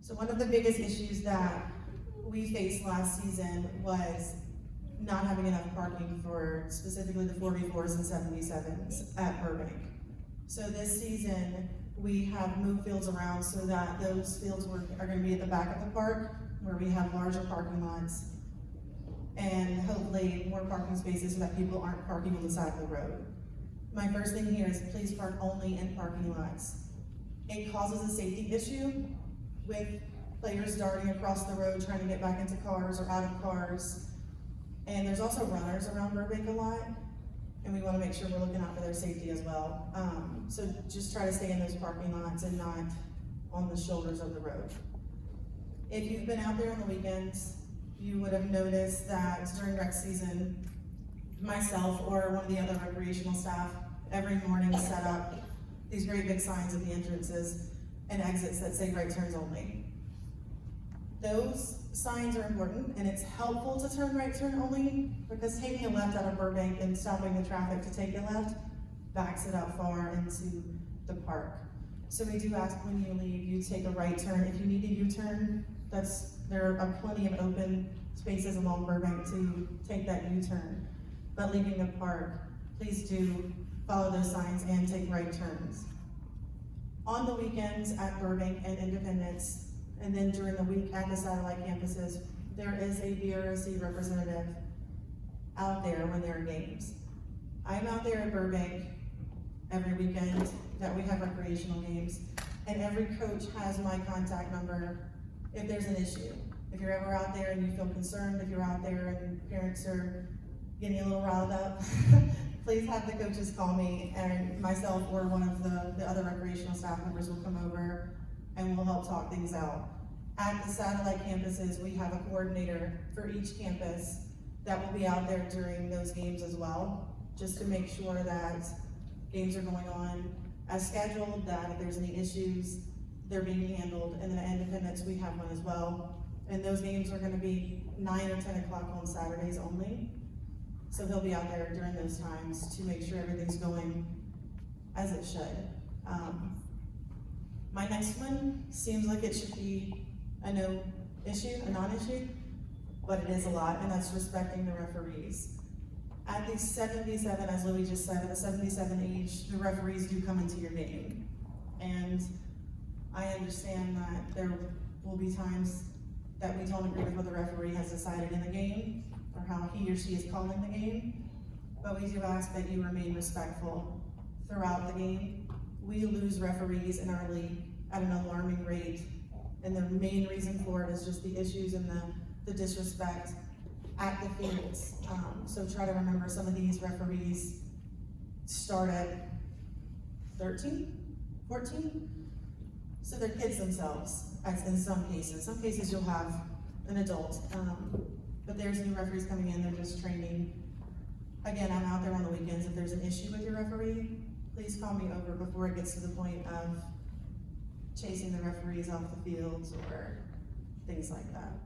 So one of the biggest issues that we faced last season was not having enough parking for specifically the 4v4s and 77s at Burbank. So this season, we have moved fields around so that those fields are gonna be at the back of the park, where we have larger parking lots, and hopefully more parking spaces so that people aren't parking on the side of the road. My first thing here is please park only in parking lots. It causes a safety issue with players darting across the road trying to get back into cars or out of cars. And there's also runners around Burbank a lot, and we wanna make sure we're looking out for their safety as well. So just try to stay in those parking lots and not on the shoulders of the road. If you've been out there on the weekends, you would have noticed that during rec season, myself or one of the other recreational staff every morning set up these great big signs at the entrances and exits that say right turns only. Those signs are important, and it's helpful to turn right turn only, because taking a left out of Burbank and stopping the traffic to take a left backs it up far into the park. So we do ask when you leave, you take a right turn. If you need a U-turn, there are plenty of open spaces along Burbank to take that U-turn. But leaving the park, please do follow those signs and take right turns. On the weekends at Burbank and Independence, and then during the week at the satellite campuses, there is a BRSC representative out there when there are games. I'm out there at Burbank every weekend that we have recreational games, and every coach has my contact number if there's an issue. If you're ever out there and you feel concerned, if you're out there and parents are getting a little riled up, please have the coaches call me, and myself or one of the other recreational staff members will come over and we'll help talk things out. At the satellite campuses, we have a coordinator for each campus that will be out there during those games as well, just to make sure that games are going on as scheduled, that if there's any issues, they're being handled. And then at Independence, we have one as well. And those games are gonna be 9 or 10 o'clock on Saturdays only. So he'll be out there during those times to make sure everything's going as it should. My next one seems like it should be a non-issue, but it is a lot, and that's respecting the referees. At the 77, as Louis just said, at the 77 age, the referees do come into your game. And I understand that there will be times that we don't agree with what the referee has decided in the game, or how he or she is calling the game, but we do ask that you remain respectful throughout the game. We lose referees in our league at an alarming rate, and the main reason for it is just the issues and the disrespect at the fields. So try to remember some of these referees start at 13, 14, so they're kids themselves, as in some cases. Some cases you'll have an adult, but there's new referees coming in, they're just training. Again, I'm out there on the weekends. If there's an issue with your referee, please call me over before it gets to the point of chasing the referees off the fields or things like that.